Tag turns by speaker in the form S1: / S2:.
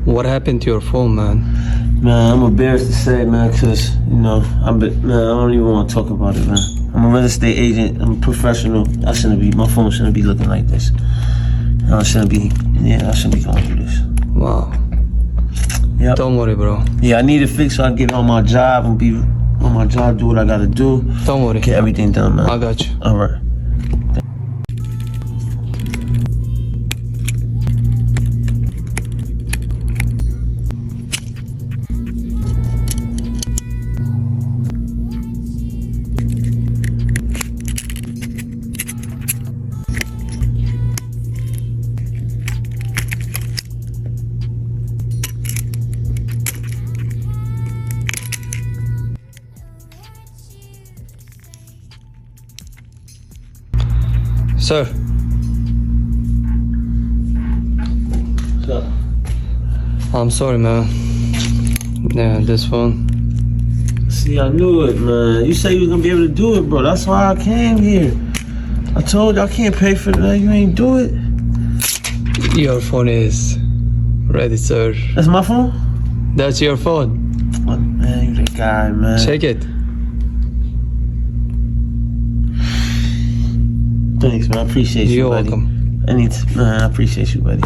S1: What happened to your phone, man?
S2: Man, I'm embarrassed to say, man, because, you know, I don't even want to talk about it, man. I'm a real estate agent. I'm a professional. My phone shouldn't be looking like this. I shouldn't be going through this.
S1: Wow.
S2: Yep.
S1: Don't worry, bro.
S2: Yeah, I need it fixed so I can get on my job and be on my job, do what I got to do.
S1: Don't worry.
S2: Get everything done, man.
S1: I got you.
S2: All right.
S1: Sir.
S2: What's up?
S1: I'm sorry, man. Yeah, this phone.
S2: See, I knew it, man. You said you was gonna be able to do it, bro. That's why I came here. I told you I can't pay for that. You ain't do it.
S1: Your phone is ready, sir.
S2: That's my phone?
S1: That's your phone.
S2: What, man, you the guy, man.
S1: Check it.
S2: Thanks, man. I appreciate you,
S1: You're
S2: buddy.
S1: welcome.
S2: Man, I appreciate you, buddy.